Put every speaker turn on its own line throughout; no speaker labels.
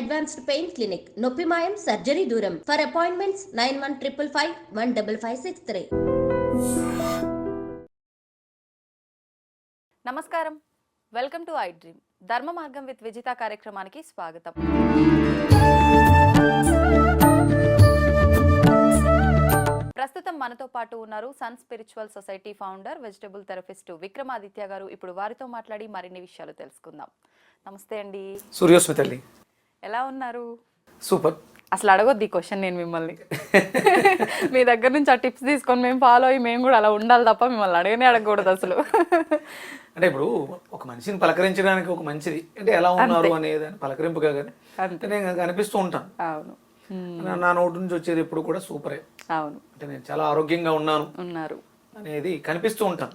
Advanced pain clinic, నొప్పి మాయం, surgery దూరం. For appointments 9155515563.
నమస్కారం, వెల్కమ్ టు ఐ డ్రీమ్. ధర్మ మార్గం విత్ విజిత కార్యక్రమానికి స్వాగతం. ప్రస్తుతం మనతో పాటు ఉన్నారు sun spiritual society founder, vegetable therapist Vikramaditya garu. ఇప్పుడు వారితో మాట్లాడి మరిన్ని విషయాలు తెలుసుకుందాం. నమస్తే అండి.
సూర్యోస్మితల్లి,
ఎలా ఉన్నారు?
సూపర్.
అసలు అడగొద్ది ఈ క్వశ్చన్ నేను మిమ్మల్ని. మీ దగ్గర నుంచి ఆ టిప్స్ తీసుకొని మేము ఫాలో అయ్యి మేము కూడా అలా ఉండాలి తప్ప మిమ్మల్ని అడగకూడదు అసలు.
అంటే ఇప్పుడు ఒక మనిషిని పలకరించడానికి ఒక మంచిది అంటే ఎలా ఉన్నారు అనేది పలకరింపుగా కానీ అంటే నేను కనిపిస్తూ ఉంటాను.
అవును,
నా నోటి నుంచి వచ్చేది ఎప్పుడు కూడా సూపరే.
అవును,
అంటే నేను చాలా ఆరోగ్యంగా ఉన్నారు అనేది కనిపిస్తూ ఉంటాను.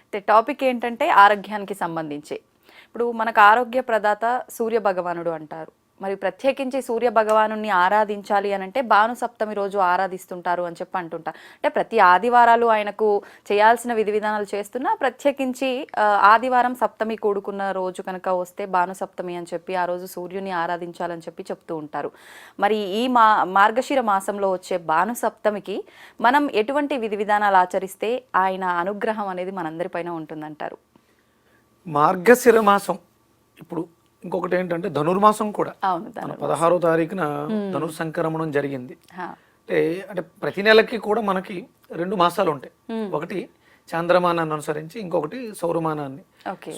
అయితే టాపిక్ ఏంటంటే ఆరోగ్యానికి సంబంధించి. ఇప్పుడు మనకు ఆరోగ్య ప్రదాత సూర్య భగవానుడు అంటారు. మరి ప్రత్యేకించి సూర్య భగవాను ఆరాధించాలి అని అంటే భాను సప్తమి రోజు ఆరాధిస్తుంటారు అని చెప్పి అంటుంటారు. అంటే ప్రతి ఆదివారాలు ఆయనకు చేయాల్సిన విధి విధానాలు చేస్తున్నా ప్రత్యేకించి ఆదివారం సప్తమి కూడుకున్న రోజు కనుక వస్తే భాను సప్తమి అని చెప్పి ఆ రోజు సూర్యుని ఆరాధించాలని చెప్పి చెప్తూ ఉంటారు. మరి ఈ మార్గశిర మాసంలో వచ్చే భాను సప్తమికి మనం ఎటువంటి విధి విధానాలు ఆచరిస్తే ఆయన అనుగ్రహం అనేది మనందరిపైన ఉంటుందంటారు?
మార్గశిర మాసం ఇప్పుడు ఇంకొకటి ఏంటంటే ధనుర్మాసం కూడా 16వ తారీఖున ధనుర్ సంక్రమణం జరిగింది. అంటే ప్రతి నెలకి కూడా మనకి 2 మాసాలు ఉంటాయి. ఒకటి చాంద్రమానాన్ని అనుసరించి, ఇంకొకటి సౌరమానాన్ని,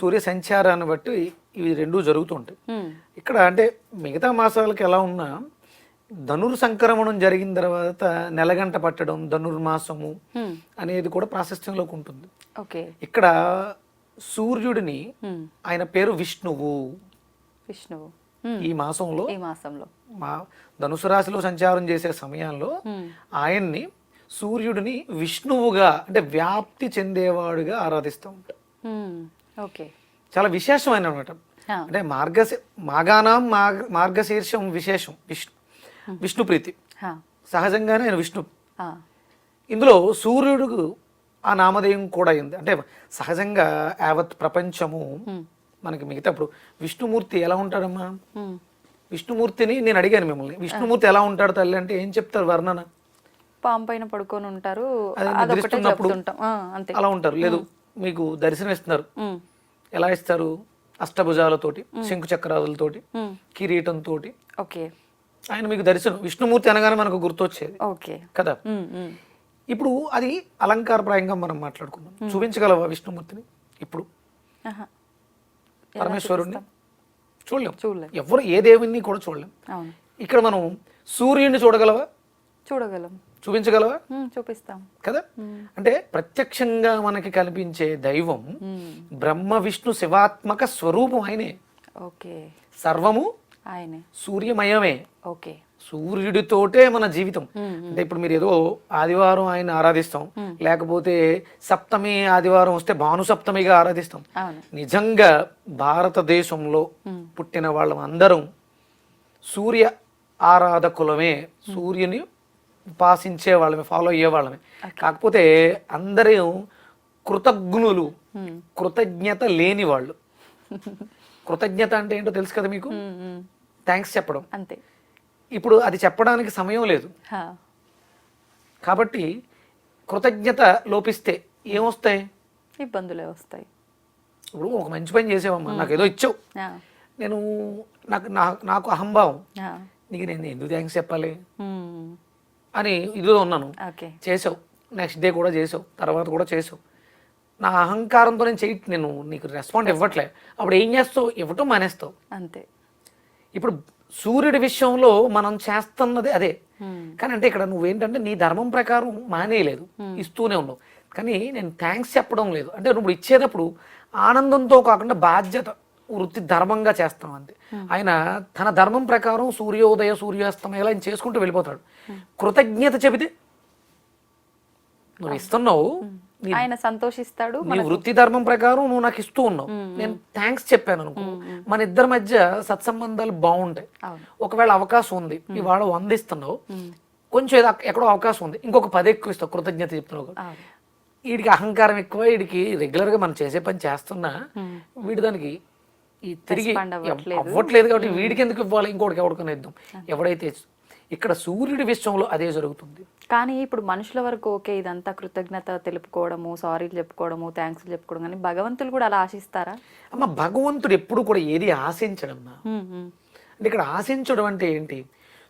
సూర్య సంచారాన్ని బట్టి ఇవి 2 జరుగుతుంటాయి. ఇక్కడ అంటే మిగతా మాసాలకి ఎలా ఉన్నా ధనుర్ సంక్రమణం జరిగిన తర్వాత నెలగంట పట్టడం ధనుర్మాసము అనేది కూడా ప్రాశస్త్యంలోకి ఉంటుంది. ఇక్కడ సూర్యుడిని ఆయన పేరు విష్ణువు. ఈ మాసంలో మా ధనుసు రాశిలో సంచారం చేసే సమయంలో ఆయన్ని సూర్యుడిని విష్ణువుగా అంటే వ్యాప్తి చెందేవాడుగా ఆరాధిస్తూ ఉంటాం. చాలా విశేషమైన అనమాట. అంటే మార్గశీర్షం విశేషం విష్ణు ప్రీతి. సహజంగానే ఆయన విష్ణు. ఇందులో సూర్యుడు ఆ నామధేయం కూడా అయింది. అంటే సహజంగా యావత్ ప్రపంచము మనకి మిగతా ఇప్పుడు విష్ణుమూర్తి ఎలా ఉంటాడమ్మా? విష్ణుమూర్తిని నేను అడిగాను మిమ్మల్ని, విష్ణుమూర్తి ఎలా ఉంటాడు తల్లి అంటే ఏం చెప్తారు వర్ణన?
పాము పైన పడుకొని ఉంటారు,
అలా ఉంటారు. లేదు మీకు దర్శనం ఇస్తున్నారు, ఎలా ఇస్తారు? అష్టభుజాలతోటి, శంకు చక్రాలతోటి, కిరీటంతో ఆయన మీకు దర్శనం. విష్ణుమూర్తి అనగానే మనకు గుర్తొచ్చేది కదా. ఇప్పుడు అది అలంకారప్రాయంగా మనం మాట్లాడుకుందాం. చూపించగలవా విష్ణుమూర్తిని? ఇప్పుడు పరమేశ్వరుణ్ణి చూడలేం, ఎవరు ఏ దేవుణ్ణి కూడా చూడలేం. ఇక్కడ మనం సూర్యుడిని చూడగలవా?
చూడగలం.
చూపించగలవా?
చూపిస్తాం కదా.
అంటే ప్రత్యక్షంగా మనకి కనిపించే దైవం బ్రహ్మ విష్ణు శివాత్మక స్వరూపం ఆయనే. సర్వము ఆయనే, సూర్యమయమే. సూర్యుడితోటే మన జీవితం. అంటే ఇప్పుడు మీరు ఏదో ఆదివారం ఆయన ఆరాధిస్తాం, లేకపోతే సప్తమి ఆదివారం వస్తే భాను సప్తమిగా ఆరాధిస్తాం. నిజంగా భారతదేశంలో పుట్టిన వాళ్ళం అందరం సూర్య ఆరాధకులమే, సూర్యుని ఉపాసించే వాళ్ళమే, ఫాలో అయ్యే వాళ్ళమే. కాకపోతే అందరూ కృతజ్ఞులు, కృతజ్ఞత లేని వాళ్ళు. కృతజ్ఞత అంటే ఏంటో తెలుసు కదా మీకు? థ్యాంక్స్ చెప్పడం.
అంతే.
ఇప్పుడు అది చెప్పడానికి సమయం లేదు కాబట్టి కృతజ్ఞత లోపిస్తే ఏమొస్తాయి?
ఇబ్బందులే వస్తాయి.
ఇప్పుడు ఒక మంచి పని చేసావమ్మా, నాకు ఏదో ఇచ్చావు, నేను నాకు అహంభావం, నీకు నేను ఎందుకు థ్యాంక్స్ చెప్పాలి అని ఇదిలో ఉన్నాను. చేసావు, నెక్స్ట్ డే కూడా చేసావు, తర్వాత కూడా చేసావు. నా అహంకారంతో నేను నీకు రెస్పాండ్ ఇవ్వట్లే. అప్పుడు ఏం చేస్తావు? ఇవ్వటం మానేస్తావు.
అంతే.
ఇప్పుడు సూర్యుడి విషయంలో మనం చేస్తున్నది అదే. కానీ అంటే ఇక్కడ నువ్వేంటంటే నీ ధర్మం ప్రకారం మానేయలేదు, ఇస్తూనే ఉన్నావు. కానీ నేను థ్యాంక్స్ చెప్పడం లేదు. అంటే నువ్వు ఇచ్చేటప్పుడు ఆనందంతో కాకుండా బాధ్యత, వృత్తి, ధర్మంగా చేస్తాం అంతే. ఆయన తన ధర్మం ప్రకారం సూర్యోదయ సూర్యాస్తమయాలు ఆయన చేసుకుంటూ వెళ్ళిపోతాడు. కృతజ్ఞత చెబితే నువ్వు ఇస్తున్నావు,
ఆయన సంతోషిస్తాడు.
నీ వృత్తి ధర్మం ప్రకారం నువ్వు నాకు ఇస్తూ ఉన్నావు, నేను థ్యాంక్స్ చెప్పాను అనుకో, మన ఇద్దరి మధ్య సత్సంబంధాలు బాగుంటాయి. ఒకవేళ అవకాశం ఉంది, ఇవాళ 100 ఇస్తున్నావు, కొంచెం ఎక్కడో అవకాశం ఉంది, ఇంకొక 10 ఎక్కువ ఇస్తావు, కృతజ్ఞత చెప్తున్నావు. వీడికి అహంకారం ఎక్కువ, వీడికి రెగ్యులర్గా మనం చేసే పని చేస్తున్నా వీడి దానికి ఈ తిరిగి
Respond అవ్వట్లేదు.
అవ్వట్లేదు కాబట్టి వీడికి ఎందుకు ఇవ్వాలి, ఇంకోటికి ఎవరికైనా ఇద్దాం. ఎవడైతే ఇక్కడ సూర్యుడి విషయంలో అదే జరుగుతుంది.
కానీ ఇప్పుడు మనుషుల వరకు ఓకే ఇదంతా కృతజ్ఞత తెలుపుకోవడము, సారీలు చెప్పుకోవడము, థ్యాంక్స్ చెప్పుకోవడం, కానీ భగవంతులు కూడా అలా ఆశిస్తారా?
అమ్మ భగవంతుడు ఎప్పుడు కూడా ఏది ఆశించడమ్మా. అంటే ఇక్కడ ఆశించడం అంటే ఏంటి?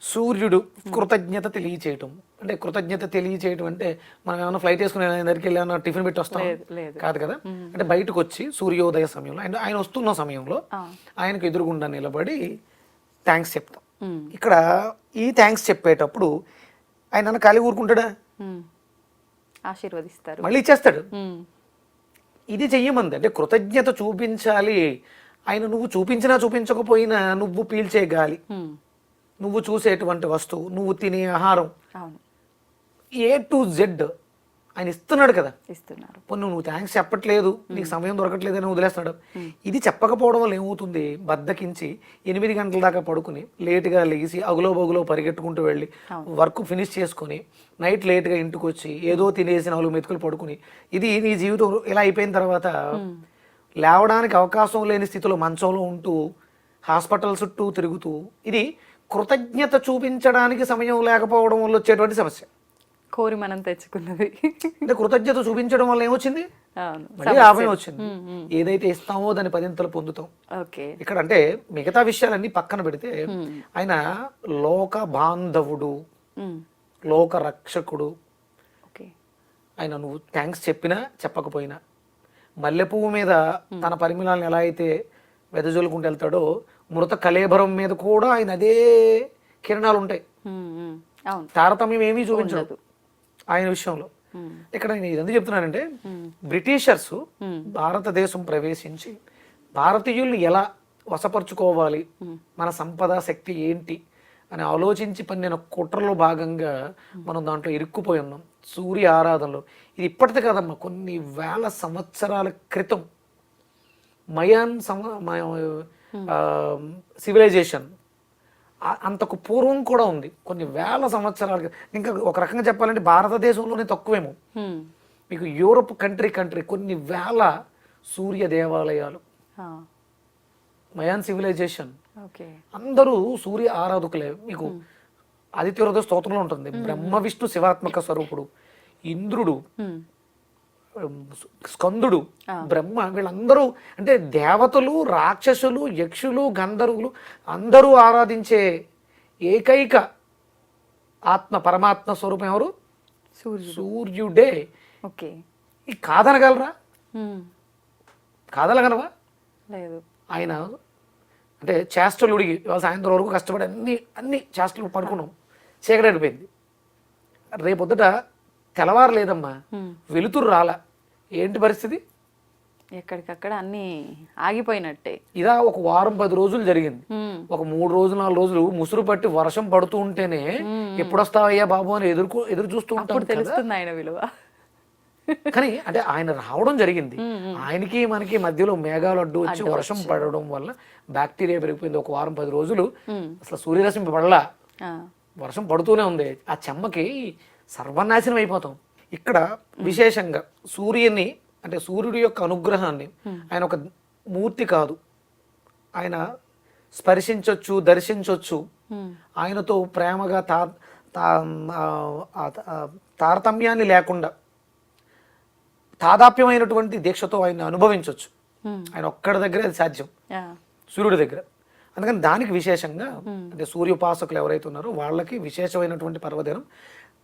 సూర్యుడు కృతజ్ఞత తెలియచేయటం. అంటే కృతజ్ఞత తెలియచేయటం అంటే మనం ఏమైనా ఫ్లైట్ వేసుకుని దగ్గరికి వెళ్ళి ఏమైనా టిఫిన్ పెట్టి వస్తాం కాదు కదా. అంటే బయటకు వచ్చి సూర్యోదయ సమయంలో అంటే ఆయన వస్తున్న సమయంలో ఆయనకు ఎదురుగుండా నిలబడి థ్యాంక్స్ చెప్తాం. ఇక్కడ ఈ థ్యాంక్స్ చెప్పేటప్పుడు ఆయన ఖాళీ ఊరుకుంటాడా?
ఆశీర్వదిస్తారు,
మళ్ళీ ఇచ్చేస్తాడు. ఇది చెయ్యమంది. అంటే కృతజ్ఞత చూపించాలి. ఆయన నువ్వు చూపించినా చూపించకపోయినా నువ్వు పీల్చే గాలి, నువ్వు చూసేటువంటి వస్తువు, నువ్వు తినే ఆహారం, A to Z ఆయన ఇస్తున్నాడు కదా.
ఇస్తున్నారు.
పోనీ నువ్వు థ్యాంక్స్ చెప్పట్లేదు, నీకు సమయం దొరకట్లేదు అని వదిలేస్తున్నాడు. ఇది చెప్పకపోవడం వల్ల ఏమవుతుంది? బద్దకించి 8 గంటల దాకా పడుకుని లేటుగా లేచి అగులో బగులో పరిగెట్టుకుంటూ వెళ్ళి వర్క్ ఫినిష్ చేసుకుని నైట్ లేట్గా ఇంటికి వచ్చి ఏదో తినేసి 4 మెతుకులు పడుకుని ఇది నీ జీవితం ఇలా అయిపోయిన తర్వాత లేవడానికి అవకాశం లేని స్థితిలో మంచంలో ఉంటూ హాస్పిటల్ చుట్టూ తిరుగుతూ, ఇది కృతజ్ఞత చూపించడానికి సమయం లేకపోవడం వల్ల వచ్చేటువంటి సమస్య.
కోరి మనం తెచ్చుకున్నది.
అంటే కృతజ్ఞత చూపించడం వల్ల ఏమొచ్చింది? మళ్ళీ లాభం వచ్చింది. ఏదైతే ఇస్తామో దాన్ని 10 పొందుతాం. ఇక్కడ అంటే మిగతా విషయాలన్నీ పక్కన పెడితే ఆయన లోక బాంధవుడు, లోక రక్షకుడు. ఆయన నువ్వు థ్యాంక్స్ చెప్పినా చెప్పకపోయినా మల్లె పువ్వు మీద తన పరిమళాలను ఎలా అయితే వెదజల్లుకుంటూ వెళ్తాడో మృత కళేబరం మీద కూడా ఆయన అదే కిరణాలు ఉంటాయి. తారతమ్యం ఏమీ చూపించదు ఆయన విషయంలో. ఇక్కడ నేను ఇదంతా చెప్తున్నానంటే బ్రిటిషర్స్ భారతదేశం ప్రవేశించి భారతీయుల్ని ఎలా వశపరుచుకోవాలి, మన సంపద శక్తి ఏంటి అని ఆలోచించి పన్నిన కుట్రలో భాగంగా మనం దాంట్లో ఇరుక్కుపోయి ఉన్నాం. సూర్య ఆరాధనలో ఇది ఇప్పటిదే కాదమ్మా, కొన్ని వేల సంవత్సరాల క్రితం మయాన్ సివిలైజేషన్ అంతకు పూర్వం కూడా ఉంది. కొన్ని వేల సంవత్సరాలు. ఇంకా ఒక రకంగా చెప్పాలంటే భారతదేశంలోనే తక్కువేమో. మీకు యూరోప్ కంట్రీ కొన్ని వేల సూర్య దేవాలయాలు. మయాన్ సివిలైజేషన్ అందరూ సూర్య ఆరాధకులే. మీకు ఆదిత్య హృదయ స్తోత్రంలో ఉంటుంది బ్రహ్మ విష్ణు శివాత్మక స్వరూపుడు, ఇంద్రుడు, స్కందుడు, బ్రహ్మ, వీళ్ళందరూ అంటే దేవతలు, రాక్షసులు, యక్షులు, గంధర్వులు అందరూ ఆరాధించే ఏకైక ఆత్మ పరమాత్మ స్వరూపం ఎవరు? సూర్యుడే. ఈ కాదనగలరా? కాదనగలవా? లేదు. ఆయన అంటే చేష్టలు ఉడిగి ఇవాళ సాయంత్రం వరకు కష్టపడి అన్ని చేష్టలు పడుకున్నాం, చీకటి అయిపోయింది. రేపొద్దుట తెల్లవారు లేదమ్మా, వెలుతురు రాలా, ఏంటి పరిస్థితి?
ఎక్కడికక్కడ అన్ని ఆగిపోయినట్టే.
ఇదా ఒక వారం 10 రోజులు జరిగింది. ఒక 3 రోజులు 4 రోజులు ముసురు పట్టి వర్షం పడుతూ ఉంటేనే ఎప్పుడు వస్తావయ్యా బాబు అని ఎదురు చూస్తూ ఉంటాం.
తెలుస్తుంది ఆయన విలువ.
కానీ అంటే ఆయన రావడం జరిగింది. ఆయనకి మనకి మధ్యలో మేఘాలు అడ్డు వచ్చి వర్షం పడడం వల్ల బ్యాక్టీరియా పెరిగిపోయింది. ఒక వారం 10 రోజులు అసలు సూర్యరశ్మి పడలా, వర్షం పడుతూనే ఉంది. ఆ చెమ్మకి సర్వనాశనం అయిపోతాం. ఇక్కడ విశేషంగా సూర్యుని అంటే సూర్యుడి యొక్క అనుగ్రహాన్ని, ఆయన ఒక మూర్తి కాదు, ఆయన స్పర్శించవచ్చు, దర్శించవచ్చు. ఆయనతో ప్రేమగా తారతమ్యాన్ని లేకుండా తాదాప్యమైనటువంటి దీక్షతో ఆయన అనుభవించవచ్చు. ఆయన ఒక్కడి దగ్గరే అది సాధ్యం, సూర్యుడి దగ్గర. అందుకని దానికి విశేషంగా అంటే సూర్యోపాసకులు ఎవరైతే ఉన్నారో వాళ్ళకి విశేషమైనటువంటి పర్వదినం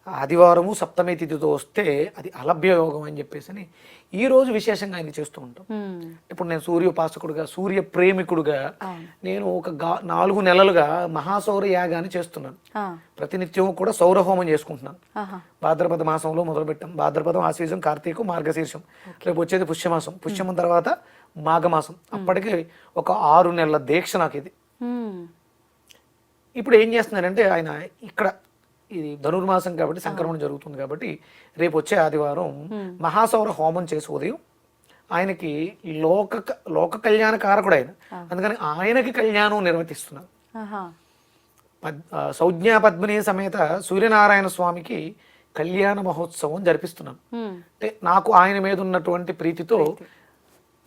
ఆదివారము సప్తమి తిథితో వస్తే అది అలభ్య యోగం అని చెప్పేసి ఈ రోజు విశేషంగా ఆయన చేస్తూ ఉంటాం. ఇప్పుడు నేను సూర్యోపాసకుడుగా, సూర్య ప్రేమికుడుగా నేను ఒక 4 నెలలుగా మహాసౌర యాగాన్ని చేస్తున్నాను. ప్రతినిత్యం కూడా సౌరహోమం చేసుకుంటున్నాను. భాద్రపద మాసంలో మొదలుపెట్టాం. భాద్రపదం, ఆశ్వీజం, కార్తీకం, మార్గశీర్షం. రేపు వచ్చేది పుష్యమాసం. పుష్యమం తర్వాత మాఘమాసం. అప్పటికి ఒక 6 నెలల దీక్ష నాకు ఇది. ఇప్పుడు ఏం చేస్తున్నానంటే ఆయన ఇక్కడ ఇది ధనుర్మాసం కాబట్టి సంక్రమణం జరుగుతుంది కాబట్టి రేపు వచ్చే ఆదివారం మహాసౌర హోమం చేసి ఉదయం ఆయనకి లోక కళ్యాణ కారకుడు ఆయన. అందుకని ఆయనకి కళ్యాణం నిర్వర్తిస్తున్నాను. సౌజ్ఞా పద్మిని సమేత సూర్యనారాయణ స్వామికి కళ్యాణ మహోత్సవం జరిపిస్తున్నాను. అంటే నాకు ఆయన మీద ఉన్నటువంటి ప్రీతితో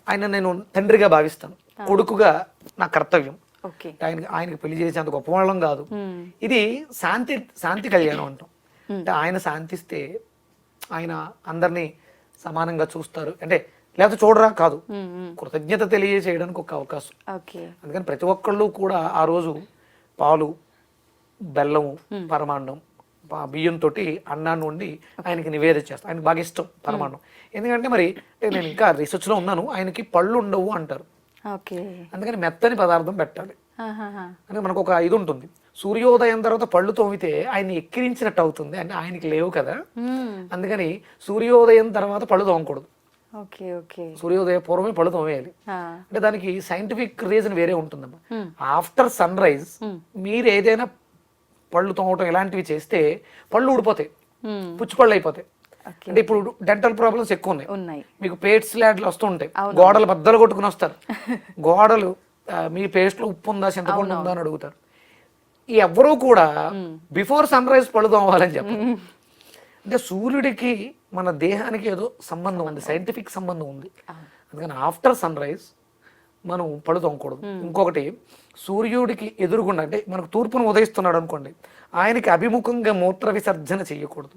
ఆయన నేను తండ్రిగా భావిస్తాను. కొడుకుగా నా కర్తవ్యం.
ఓకే.
ఆయనకి పెళ్లి చేసేంత గొప్ప వాళ్ళం కాదు. ఇది శాంతి కళ్యాణం అంటాం. అంటే ఆయన శాంతిస్తే ఆయన అందరినీ సమానంగా చూస్తారు, అంటే లేకపోతే చూడరా కాదు, కృతజ్ఞత తెలియజేయడానికి ఒక అవకాశం. అందుకని ప్రతి ఒక్కళ్ళు కూడా ఆ రోజు పాలు, బెల్లము, పరమాన్నం, బియ్యంతో అన్నాన్ని వండి ఆయనకి నివేదన చేస్తాను. ఆయనకి బాగా ఇష్టం పరమాన్నం. ఎందుకంటే మరి నేను ఇంకా రీసెర్చ్లో ఉన్నాను, ఆయనకి పళ్ళు ఉండవు అంటారు. అందుకని మెత్తని పదార్థం పెట్టాలి. అంటే మనకు ఒక ఇది ఉంటుంది, సూర్యోదయం తర్వాత పళ్ళు తోమితే ఆయన్ని ఎక్కిరించినట్టు అవుతుంది, అంటే ఆయనకి లేవు కదా. అందుకని సూర్యోదయం తర్వాత పళ్ళు తోమకూడదు, సూర్యోదయ పూర్వమే పళ్ళు తోమేయాలి. అంటే దానికి సైంటిఫిక్ రీజన్ వేరే ఉంటుందమ్మా. ఆఫ్టర్ సన్ రైజ్ మీరు ఏదైనా పళ్ళు తోమటం ఇలాంటివి చేస్తే పళ్ళు ఊడిపోతాయి, పుచ్చిపళ్ళు అయిపోతాయి. అంటే ఇప్పుడు డెంటల్ ప్రాబ్లమ్స్ ఎక్కువ ఉన్నాయి, మీకు పేస్ట్ ల్యాడ్లు వస్తూ ఉంటాయి, గోడలు బద్దలు కొట్టుకుని వస్తారు. గోడలు మీ పేస్ట్ లో ఉప్పు ఉందా, చింతపండు ఉందా అని అడుగుతారు. ఎవరూ కూడా బిఫోర్ సన్ రైజ్ పళ్ళు తోమాలని చెప్పారు. అంటే సూర్యుడికి మన దేహానికి ఏదో సంబంధం ఉంది, సైంటిఫిక్ సంబంధం ఉంది. అందుకని ఆఫ్టర్ సన్ రైజ్ మనం పళ్ళు తోమకూడదు. ఇంకొకటి, సూర్యుడికి ఎదురుగుండా, అంటే మనకు తూర్పును ఉదయిస్తున్నాడు అనుకోండి, ఆయనకి అభిముఖంగా మూత్ర విసర్జన చేయకూడదు.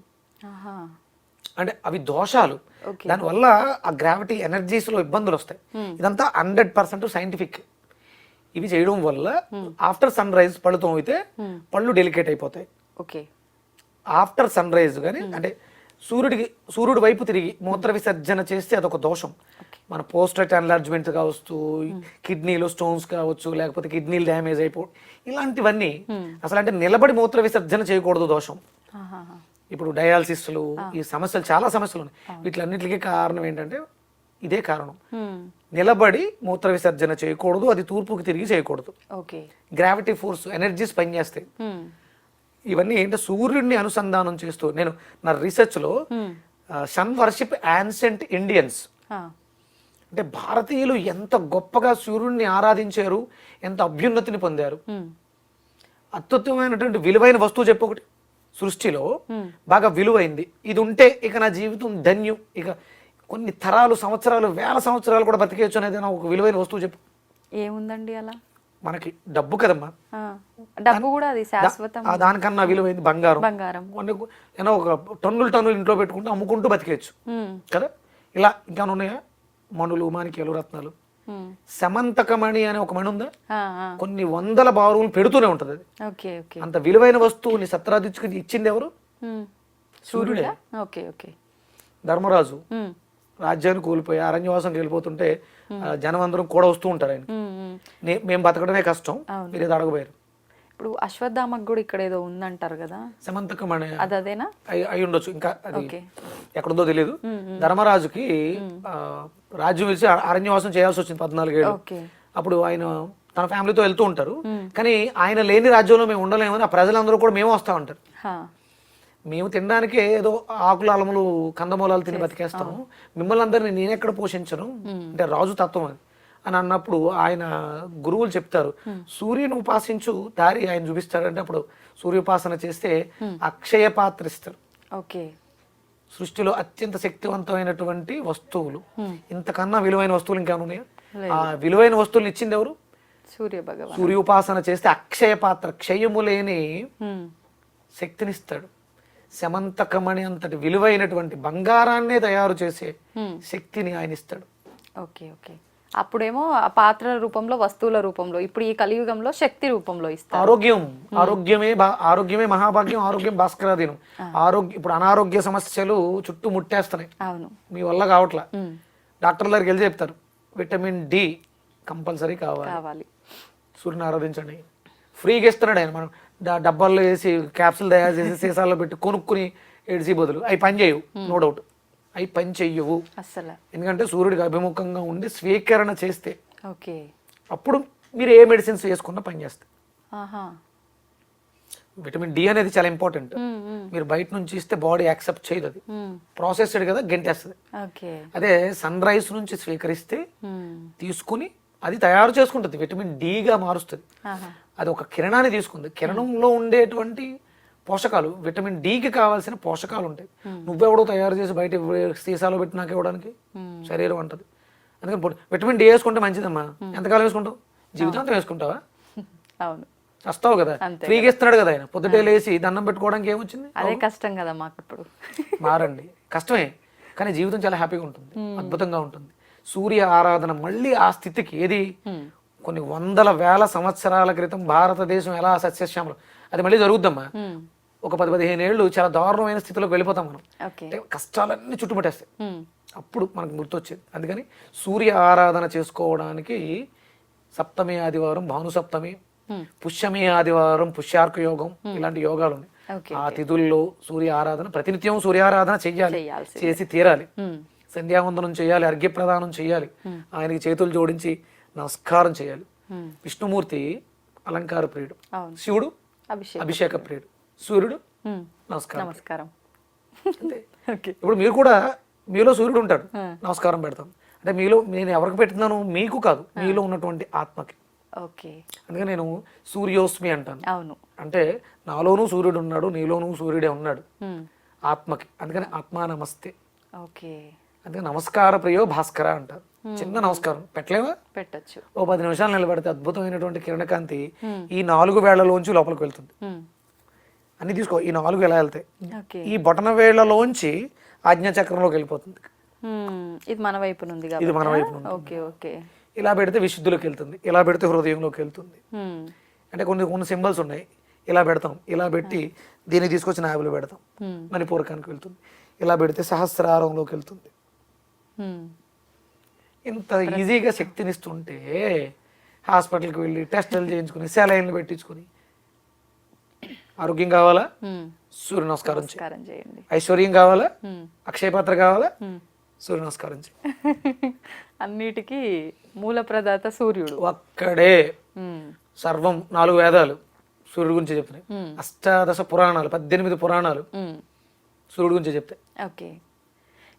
అంటే అవి దోషాలు, దానివల్ల ఆ గ్రావిటీ ఎనర్జీస్ లో ఇబ్బందులు వస్తాయి. ఇదంతా 100% సైంటిఫిక్. ఇవి చేయడం వల్ల ఆఫ్టర్ సన్ రైజ్ పళ్ళు తోమితే పళ్ళు డెలికేట్ అయిపోతాయి. ఆఫ్టర్ సన్ రైజ్ కానీ, అంటే సూర్యుడి వైపు తిరిగి మూత్ర విసర్జన చేస్తే అదొక దోషం. మన పోస్టేట్ ఎన్లార్జ్మెంట్ కావచ్చు, కిడ్నీలో స్టోన్స్ కావచ్చు, లేకపోతే కిడ్నీలు డ్యామేజ్ అయిపోవడం, ఇలాంటివన్నీ అసలు అంటే నిలబడి మూత్ర విసర్జన చేయకూడదు, దోషం. ఇప్పుడు డయాలసిస్లు, ఈ సమస్యలు, చాలా సమస్యలు ఉన్నాయి. వీటిలన్నిటికీ కారణం ఏంటంటే ఇదే కారణం. నిలబడి మూత్ర విసర్జన చేయకూడదు, అది తూర్పుకి తిరిగి చేయకూడదు. గ్రావిటీ ఫోర్స్, ఎనర్జీస్ పనిచేస్తాయి. ఇవన్నీ ఏంటంటే సూర్యుడిని అనుసంధానం చేస్తూ, నేను నా రీసెర్చ్ లో సన్ వర్షిప్ యాన్సెంట్ ఇండియన్స్, అంటే భారతీయులు ఎంత గొప్పగా సూర్యుడిని ఆరాధించారు, ఎంత అభ్యున్నతిని పొందారు. అత్యుత్తమైనటువంటి విలువైన వస్తువు చెప్పొకటి, సృష్టిలో బాగా విలువైంది, ఇది ఉంటే ఇక నా జీవితం ధన్యం, ఇక కొన్ని తరాలు, సంవత్సరాలు, వేల సంవత్సరాలు కూడా బతికేయచ్చు అనేది ఒక విలువైన వస్తువు చెప్పు.
ఏముందండి అలా?
మనకి డబ్బు కదమ్మా,
డబ్బు కూడా అది శాశ్వతం.
దానికన్నా విలువైంది బంగారం. ఏదో ఒక టన్నులు ఇంట్లో పెట్టుకుంటూ అమ్ముకుంటూ బతికేయచ్చు కదా. ఇలా ఇంకా ఉన్నాయా మణులు, మాణిక్యాలు, రత్నాలు. సమంతకమణి అనే ఒక మణి ఉందా, కొన్ని వందల బారువులు పెడుతూనే ఉంటది అది. అంత విలువైన వస్తువుని సత్రాదిచ్చుకుని ఇచ్చింది ఎవరు? సూర్యుడే. ధర్మరాజు రాజ్యాన్ని కోల్పోయి అరణ్యవాసం వెళ్ళిపోతుంటే జనం అందరం కూడా వస్తూ ఉంటారు. ఆయన మేము బతకడమే కష్టం, మీరు ఏదో అడగబోయారు.
ఇప్పుడు అశ్వత్థామకు కూడా ఇక్కడ ఏదో ఉందంటారు కదా,
సమంతకమణి,
అదేనా?
అయి ఉండొచ్చు, ఇంకా అది ఎక్కడుందో తెలియదు. ధర్మరాజుకి రాజ్యం వేసి అరణ్యవాసం చేయాల్సి వచ్చింది 14 ఏళ్ళు. అప్పుడు ఆయన తన ఫ్యామిలీతో వెళ్తూ ఉంటారు, కానీ ఆయన లేని రాజ్యంలో మేము ఉండలేమని ఆ ప్రజలందరూ కూడా మేము వస్తా ఉంటారు. మేము తినడానికే ఏదో ఆకులు, అలములు, కందమూలాలు తిని బతికేస్తాము, మిమ్మల్ని అందరినీ నేనెక్కడ పోషించను, అంటే రాజు తత్వం అది అని అన్నప్పుడు ఆయన గురువులు చెప్తారు, సూర్యుని ఉపాసించు దారి ఆయన చూపిస్తాడు. అంటే అప్పుడు సూర్యోపాసన చేస్తే అక్షయ పాత్ర ఇస్తారు. సృష్టిలో అత్యంత శక్తివంతమైనటువంటి వస్తువులు, ఇంతకన్నా విలువైన వస్తువులు ఇంకా ఉన్నాయా? ఆ విలువైన వస్తువులు ఇచ్చింది ఎవరు? సూర్యోపాసన చేస్తే అక్షయ పాత్ర, క్షయము లేని శక్తినిస్తాడు. సమంతకమణి అంతటి విలువైనటువంటి బంగారాన్నే తయారు చేసే శక్తిని ఆయన ఇస్తాడు.
అప్పుడేమో ఆ పాత్రల రూపంలో, వస్తువుల రూపంలో, ఇప్పుడు ఈ కలియుగంలో శక్తి రూపంలో ఇస్తారు.
ఆరోగ్యమే మహాభాగ్యం, ఆరోగ్యం భాస్కరాధీనం. ఇప్పుడు అనారోగ్య సమస్యలు చుట్టూ ముట్టేస్తున్నాయి, మీ వల్ల కావట్లా. డాక్టర్ దగ్గరికి వెళ్ళి చెప్తారు విటమిన్ డి కంపల్సరీ కావాలి, సూర్యుని ఆరాధించండి. ఫ్రీగా ఇస్తున్నాడు ఆయన. మనం డబ్బాల్లో వేసి క్యాప్సుల్ తయారు చేసి సీసాల్లో పెట్టి కొనుక్కుని ఏడిసి బదులు అవి పని చేయవు, నో డౌట్ అవి పని చెయ్యవు అసలు. ఎందుకంటే సూర్యుడికి అభిముఖంగా ఉండి స్వీకరణ చేస్తే అప్పుడు మీరు ఏ మెడిసిన్స్ వేసుకున్నా పని చేస్తాయి. విటమిన్ డి అనేది చాలా ఇంపార్టెంట్. మీరు బయట నుంచి ఇస్తే బాడీ యాక్సెప్ట్ చేయదు, అది ప్రాసెస్డ్ కదా, గెంటేస్తుంది. అదే సన్ రైజ్ నుంచి స్వీకరిస్తే తీసుకుని అది తయారు చేసుకుంటుంది, విటమిన్ డిగా మారుస్తుంది. అది ఒక కిరణాన్ని తీసుకుంది, కిరణంలో ఉండేటువంటి పోషకాలు, విటమిన్ డికి కావాల్సిన పోషకాలు ఉంటాయి. నువ్వెవడో తయారు చేసి బయట సీసాలో పెట్టి నాకు ఇవ్వడానికి, శరీరం అంటది. అందుకని విటమిన్ డి వేసుకుంటే మంచిదమ్మా. ఎంతకాలం వేసుకుంటావు? జీవితాంతం వేసుకుంటావా?
అవును,
వస్తావు కదా, ఫ్రీగా ఇస్తున్నాడు కదా ఆయన. పొద్దుటే లేసి దండం పెట్టుకోవడానికి ఏమొచ్చింది?
అదే కష్టం కదా మాకు ఇప్పుడు.
మారండి, కష్టమే, కానీ జీవితం చాలా హ్యాపీగా ఉంటుంది, అద్భుతంగా ఉంటుంది. సూర్య ఆరాధన మళ్ళీ ఆ స్థితికి ఏది కొన్ని వందల వేల సంవత్సరాల క్రితం భారతదేశం ఎలా సస్యశ్యామలం, అది మళ్ళీ జరుగుద్దమ్మా. ఒక 10-15 ఏళ్ళు చాలా దారుణమైన స్థితిలోకి వెళ్ళిపోతాం మనం. అంటే కష్టాలన్నీ చుట్టుముట్టేస్తాయి. అప్పుడు మనకు గుర్తొచ్చేది. అందుకని సూర్య ఆరాధన చేసుకోవడానికి సప్తమి ఆదివారం భానుసప్తమి, పుష్యమి ఆదివారం పుష్యార్క యోగం, ఇలాంటి యోగాలు ఉన్నాయి. ఆ తిథుల్లో సూర్య ఆరాధన ప్రతినిత్యం సూర్యారాధన చెయ్యాలి, చేసి తీరాలి. సంధ్యావందనం చేయాలి, అర్ఘ్యప్రదానం చేయాలి, ఆయనకి చేతులు జోడించి నమస్కారం చేయాలి. విష్ణుమూర్తి అలంకార ప్రియుడు, శివుడు అభిషేక ప్రియుడు, సూర్యుడు నమస్కారం. అంతే. ఇప్పుడు మీరు కూడా, మీలో సూర్యుడు ఉంటాడు, నమస్కారం పెడతాం. అంటే మీలో నేను ఎవరికి పెడుతున్నాను? మీకు కాదు, మీలో ఉన్నటువంటి ఆత్మకి. అందుకే నేను సూర్యోస్మి అంటాను.
అవును,
అంటే నాలోనూ సూర్యుడు ఉన్నాడు, నీలోనూ సూర్యుడే ఉన్నాడు ఆత్మకి. అందుకని ఆత్మా నమస్తే. అందుకే నమస్కార ప్రియో భాస్కర అంటారు. చిన్న నమస్కారం పెట్టలేవా?
పెట్టచ్చు.
ఓ 10 నిమిషాలు నిలబడితే అద్భుతమైనటువంటి కిరణకాంతి ఈ 4 వేళ్లలోంచి లోపలికి వెళ్తుంది. అన్ని తీసుకో, ఈ 4 ఎలా వెళ్తాయి? ఈ బొటన వేళ్లలోంచి ఆజ్ఞాచక్రంలోకి వెళ్ళిపోతుంది.
ఇది మన వైపు నుండి,
ఇది మన వైపు నుండి. ఇలా పెడితే విశుద్ధిలోకి వెళ్తుంది, ఇలా పెడితే హృదయంలోకి వెళ్తుంది. అంటే కొన్ని సింబల్స్ ఉన్నాయి, ఇలా పెడతాం, ఇలా పెట్టి దీన్ని తీసుకొచ్చి నాభులు పెడతాం, మణిపూరకానికి వెళ్తుంది. ఇలా పెడితే సహస్రారంలోకి వెళ్తుంది. ఇంత ఈజీగా శక్తినిస్తుంటే హాస్పిటల్కి వెళ్ళి టెస్టులు చేయించుకుని సెలైన్లు పెట్టించుకుని ఆరోగ్యం కావాలా? సూర్య నమస్కారం చేయండి. ఐశ్వర్యం కావాలా? అక్షయపాత్ర కావాలా? సూర్య నమస్కారం చేయండి.
అన్నిటికీ మూల ప్రదాత సూర్యుడు
ఒక్కడే. సర్వం 4 వేదాలు సూర్యుడు గురించి చెప్తున్నాయి. అష్టాదశ పురాణాలు 18 పురాణాలు సూర్యుడు గురించి చెప్తాయి.
ఓకే,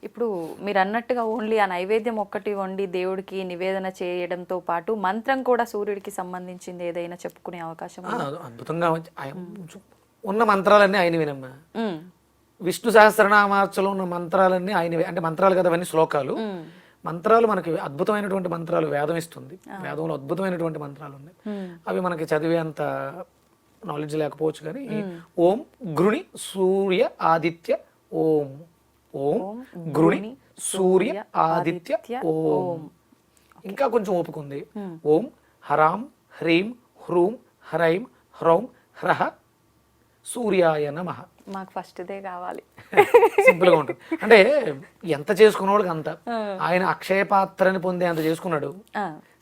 ఇప్పుడు మీరు అన్నట్టుగా ఓన్లీ ఆ నైవేద్యం ఒక్కటి వండి దేవుడికి నివేదన చేయడంతో పాటు మంత్రం కూడా సూర్యుడికి సంబంధించింది ఏదైనా చెప్పుకునే అవకాశం?
అద్భుతంగా ఉన్న మంత్రాలన్నీ ఆయనవేనమ్మా. విష్ణు సహస్రనామార్చలో ఉన్న మంత్రాలన్నీ ఆయనవే. అంటే మంత్రాలు కదా అవన్నీ, శ్లోకాలు. మంత్రాలు మనకి అద్భుతమైనటువంటి మంత్రాలు వేదం ఇస్తుంది. వేదంలో అద్భుతమైనటువంటి మంత్రాలు ఉన్నాయి. అవి మనకి చదివేంత నాలెడ్జ్ లేకపోవచ్చు, కానీ ఓం గృణి సూర్య ఆదిత్య ఓం, ఓం గృణి సూర్య ఆదిత్య ఓం. ఇంకా కొంచెం ఓపిక ఉంది. ఓం హరాం హ్రీం హ్రూం హ్రైం హ్రౌం హ్రహ సూర్యాయ నమః.
మాకు ఫస్ట్ దే కావాలి.
సింపుల్ గా ఉంటుంది. అంటే ఎంత చేసుకున్న వాళ్ళకి అంత. ఆయన అక్షయ పాత్రని పొందే అంత చేసుకున్నాడు,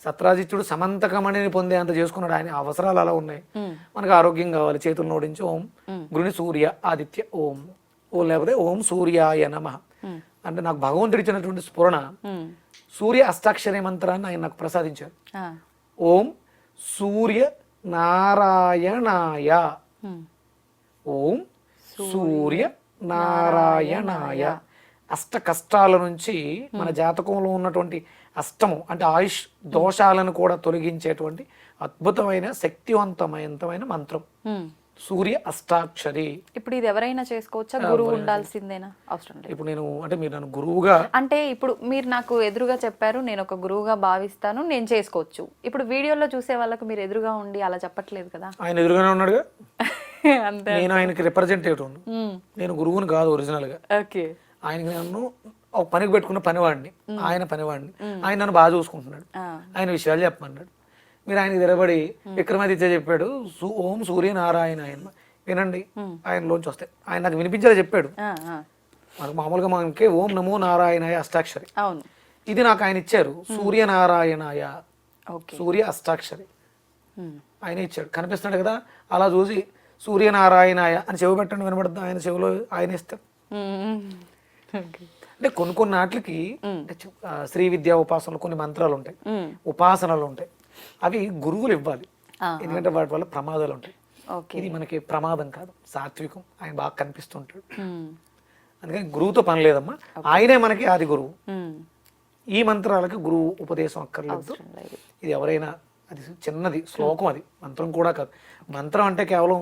సత్రాజిత్తుడు సమంతకమణిని పొందే అంత చేసుకున్నాడు. ఆయన అవసరాలు అలా ఉన్నాయి. మనకు ఆరోగ్యం కావాలి, చేతులు నోడించి ఓం గృణి సూర్య ఆదిత్య ఓం, ఓం లేకపోతే ఓం సూర్యాయ నమః. అంటే నాకు భగవంతుడు ఇచ్చినటువంటి స్ఫురణ, సూర్య అష్టాక్షరి మంత్రాన్ని ఆయన నాకు ప్రసాదించారు. ఓం సూర్య నారాయణాయ, ఓం సూర్య నారాయణాయ. అష్ట కష్టాల నుంచి మన జాతకంలో ఉన్నటువంటి అష్టము అంటే ఆయుష్ దోషాలను కూడా తొలగించేటువంటి అద్భుతమైన శక్తివంతమైన మంత్రం సూర్య అష్టాక్షరి.
ఇప్పుడు ఇది ఎవరైనా చేసుకోవచ్చా? గురువు ఉండాల్సిందేనా? అవసరం లేదు.
ఇప్పుడు నేను అంటే మీరు నన్ను గురువుగా,
అంటే ఇప్పుడు మీరు నాకు ఎదురుగా చెప్పారు, నేను ఒక గురువుగా భావిస్తాను, నేను చేసుకోవచ్చు. ఇప్పుడు వీడియోలో చూసే వాళ్ళకు మీరు ఎదురుగా ఉండి అలా చెప్పట్లేదు కదా.
ఆయన ఎదురుగానే ఉన్నాడుగా. అంతే, నేను ఆయనకి రిప్రజెంటేటివ్. నేను గురువుని కాదు ఒరిజినల్ గా. ఆయనకి నన్ను ఒక పనికి పెట్టుకున్న పనివాడిని, ఆయన పనివాడిని. ఆయన నన్ను బాగా చూసుకుంటున్నాడు, ఆయన విషయాలు చెప్పమన్నాడు. మీరు ఆయనకి తిరబడి విక్రమాదిత్య చెప్పాడు ఓం సూర్య నారాయణ ఆయన వినండి, ఆయనలోంచి వస్తాయి. ఆయన నాకు వినిపించేలా చెప్పాడు. మనకు మామూలుగా మనకి ఓం నమో నారాయణాయ అష్టాక్షరి, ఇది నాకు ఆయన ఇచ్చారు సూర్య నారాయణాయ, సూర్య అష్టాక్షరి ఆయన ఇచ్చాడు. కనిపిస్తున్నాడు కదా, అలా చూసి సూర్యనారాయణాయ అని చెవి పెట్టండి, వినబడుతుంది. ఆయన చెవిలో ఆయన ఇస్తారు. అంటే కొన్ని నాట్లకి శ్రీ విద్యా ఉపాసనలు కొన్ని మంత్రాలు ఉంటాయి, ఉపాసనలు ఉంటాయి, అవి గురువులు ఇవ్వాలి. ఎందుకంటే వాటి వల్ల ప్రమాదాలు ఉంటాయి. ఇది మనకి ప్రమాదం కాదు, సాత్వికం. ఆయన బాగా కనిపిస్తుంటాడు. అందుకని గురువుతో పని లేదమ్మా, ఆయనే మనకి ఆది గురువు. ఈ మంత్రాలకి గురువు ఉపదేశం అక్కర్లేదు. ఇది ఎవరైనా, అది చిన్నది శ్లోకం, అది మంత్రం కూడా కాదు. మంత్రం అంటే కేవలం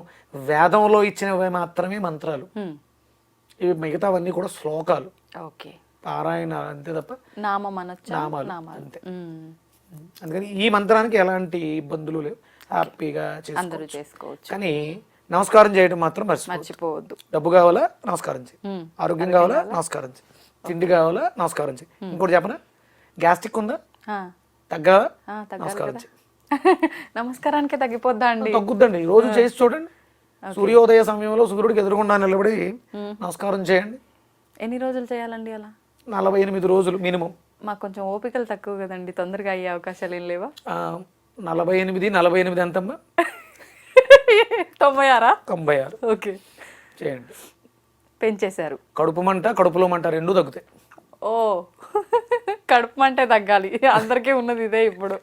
వేదంలో ఇచ్చినవి మాత్రమే మంత్రాలు, ఇవి మిగతావన్నీ కూడా శ్లోకాలు. పారాయణ అంతే తప్ప
నామం అనొచ్చా?
నామాలు
నామాలు.
అంతే. అందుకని ఈ మంత్రానికి ఎలాంటి ఇబ్బందులు లేవు, హ్యాపీగా
అందరూ
చేసుకోవచ్చు.
చేసుకోవచ్చు.
కానీ నమస్కారం చేయడం మాత్రం
మర్చిపోవద్దు.
డబ్బు కావాలా నమస్కారం చేయి, ఆరోగ్యం కావాలా నమస్కారం చేయి, తిండి కావాలా నమస్కారం చేయి. ఇంకోటి చెప్పనా, గ్యాస్ట్రిక్ ఉందా తగ్గాలా నమస్కారం చేయి.
నమస్కారానికి తగ్గిపోద్దా అండి?
తగ్గుద్దండి. రోజు చేసి చూడండి. సూర్యోదయ సమయంలో సూర్యుడికి ఎదురుగుండా నిలబడి నమస్కారం చేయండి.
ఎన్ని రోజులు చేయాలండి అలా?
48 రోజులు మినిమం.
మాకు కొంచెం ఓపికలు తక్కువ కదండి, తొందరగా అయ్యే అవకాశాలు ఏం లేవా?
48 ఎంతమ్మా?
96.
96.
ఓకే,
చేయండి.
పెంచేశారు.
కడుపు మంట కడుపులో మంట రెండూ తగ్గుతాయి.
ఓ, కడుపు మంటే తగ్గాలి, అందరికీ ఉన్నది ఇదే ఇప్పుడు.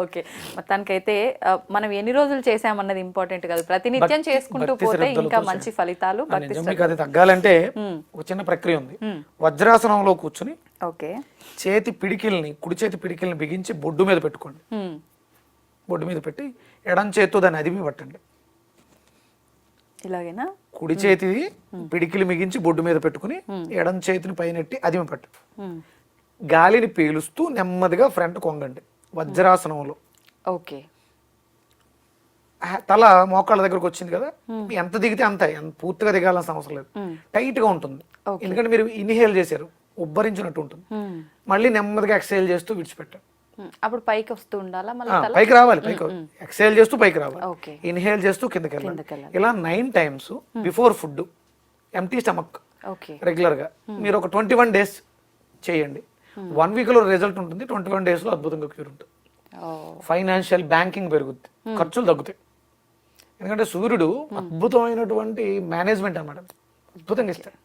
ఓకే, మొత్తానికైతే మనం ఎన్ని రోజులు చేసామన్నది ఇంపార్టెంట్ కాదు, ప్రతినిత్యం చేసుకుంటూ పోతే ఇంకా మంచి ఫలితాలు.
మీకు అది తగ్గాలంటే ఒక చిన్న ప్రక్రియ ఉంది. వజ్రాసనంలో కూర్చుని
ఓకే,
కుడి చేతి పిడికిల్ని బిగించి బొడ్డు మీద పెట్టుకోండి. బొడ్డు మీద పెట్టి ఎడం చేత్తో దాన్ని అదిమి పట్టండి.
ఇలాగేనా?
కుడి చేతి పిడికిలి మిగించి బొడ్డు మీద పెట్టుకుని ఎడం చేతిని పైనెట్టి అదిమి పట్టు. గాలిని పీలుస్తూ నెమ్మదిగా ఫ్రంట్ కొంగండి వజ్రాసనంలో.
ఓకే,
తల మోకాళ్ళ దగ్గరకు వచ్చింది కదా, ఎంత దిగితే అంత, పూర్తిగా దిగాల్సిన అవసరం లేదు, టైట్ గా ఉంటుంది. ఎందుకంటే మీరు ఇన్హేల్ చేశారు, ఉబ్బరించినట్టు ఉంటుంది. మళ్ళీ నెమ్మదిగా ఎక్సైల్ చేస్తూ విడిచిపెట్టారు.
అప్పుడు పైకి వస్తూ ఉండాలా?
పైకి రావాలి, పైకి ఎక్సైల్ చేస్తూ పైకి రావాలి,
ఓకే,
ఇన్హేల్ చేస్తూ కిందకి వెళ్ళాలి. ఇలా 9 times before food, empty stomach,
okay,
regular గా మీరు ఒక 21 days చేయండి. 1 week లో రిజల్ట్ ఉంటుంది, 21 days లో అద్భుతంగా క్యూర్ ఉంటుంది. ఫైనాన్షియల్ బ్యాంకింగ్ పెరుగుద్ది, ఖర్చులు తగ్గుతాయి. ఎందుకంటే సూర్యుడు అద్భుతమైనటువంటి మేనేజ్మెంట్ అన్నమాట, అద్భుతంగా ఇస్తాడు.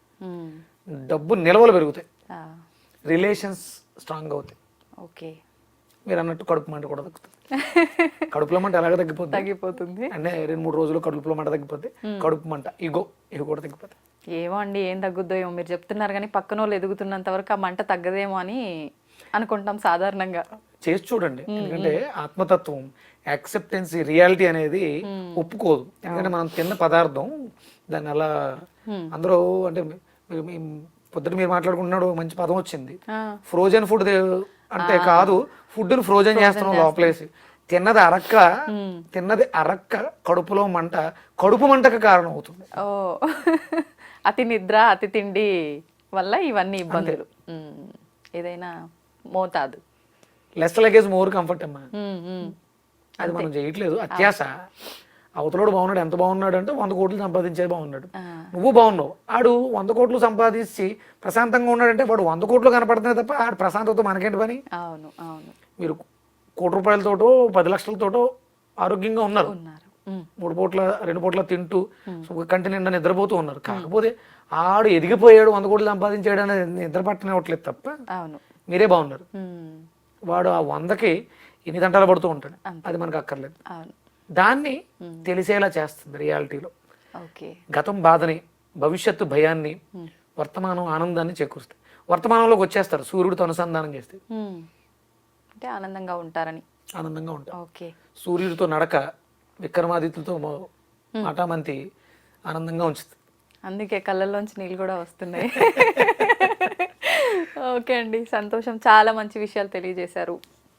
డబ్బు నిల్వలు పెరుగుతాయి, రిలేషన్స్ స్ట్రాంగ్ అవుతాయి.
ఓకే,
మీరు అన్నట్టు కడుపు మంట కూడా తగ్గుతుంది. కడుపులో మంట ఎలాగ తగ్గిపోతుంది అంటే 2-3 రోజులు కడుపులో మంట తగ్గిపోతే కడుపు మంట ఇవి కూడా తగ్గిపోతాయి.
ఏమో అండి, ఏం తగ్గుద్దో ఏమో మీరు చెప్తున్నారు, కానీ పక్కన వాళ్ళు ఎదుగుతున్నంత వరకు ఆ మంట తగ్గదేమో అని అనుకుంటాం సాధారణంగా.
చేసి చూడండి. ఎందుకంటే ఆత్మతత్వం, యాక్సెప్టెన్సీ, రియాలిటీ అనేది ఒప్పుకోదు. ఎందుకంటే మనం తిన్న పదార్థం దాన్ని అలా అందరూ అంటే పొద్దున మీరు మాట్లాడుకుంటున్నాడు మంచి పదం వచ్చింది, ఫ్రోజన్ ఫుడ్ అంటే కాదు, ఫుడ్ ని ఫ్రోజన్ చేస్తున్నాం లోపలేసి. తిన్నది అరక్క కడుపులో మంట, కడుపు మంటకు కారణం అవుతుంది.
ఓ, అతి నిద్ర, అతి తిండి వల్ల ఇవన్నీ ఇబ్బందులు. ఏదైనా మోతాదు.
లెస్ లగేజ్ మోర్ కంఫర్ట్ అమ్మా. అది మనం చేయట్లేదు, అత్యాస. అవతలోడు బాగున్నాడు, ఎంత బాగున్నాడు అంటే 100 కోట్లు సంపాదించేది బాగున్నాడు, నువ్వు బాగున్నావు. ఆడు 100 కోట్లు సంపాదించి ప్రశాంతంగా ఉన్నాడంటే వాడు 100 కోట్లు కనపడుతున్నాయి తప్ప ఆడు ప్రశాంతతో మనకేంటి పని?
అవును, అవును.
మీరు 1 కోటి రూపాయలతోటో 10 లక్షలతోటో ఆరోగ్యంగా ఉన్నారు, 2 పూట్ల తింటూ కంటి నిండా నిద్రపోతూ ఉన్నారు. కాకపోతే ఆడు ఎదిగిపోయాడు, 100 కోట్లు సంపాదించాడు అనేది నిద్ర పట్టనివ్వట్లేదు తప్ప మీరే బాగున్నారు. వాడు ఆ 100కి ఎన్ని తంటాలు పడుతూ ఉంటాడు, అది మనకు అక్కర్లేదు. దాన్ని తెలిసేలా చేస్తుంది రియాలిటీలో. గతం బాధని, భవిష్యత్తు భయాన్ని, వర్తమానం ఆనందాన్ని చేకూరుస్తాయి. వర్తమానంలోకి వచ్చేస్తారు సూర్యుడితో అనుసంధానం చేస్తే,
అంటే ఆనందంగా ఉంటారని.
ఆనందంగా ఉంటారు. సూర్యుడితో నడక విక్రమాదిత్యులతో మాటామంతి ఆనందంగా ఉంచుతుంది.
అందుకే కళ్ళల్లోంచి నీళ్ళు కూడా వస్తున్నాయి. ఓకే అండి, సంతోషం. చాలా మంచి విషయాలు తెలియజేశారు,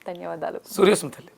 ధన్యవాదాలు.
సూర్యస్మి తల్లి.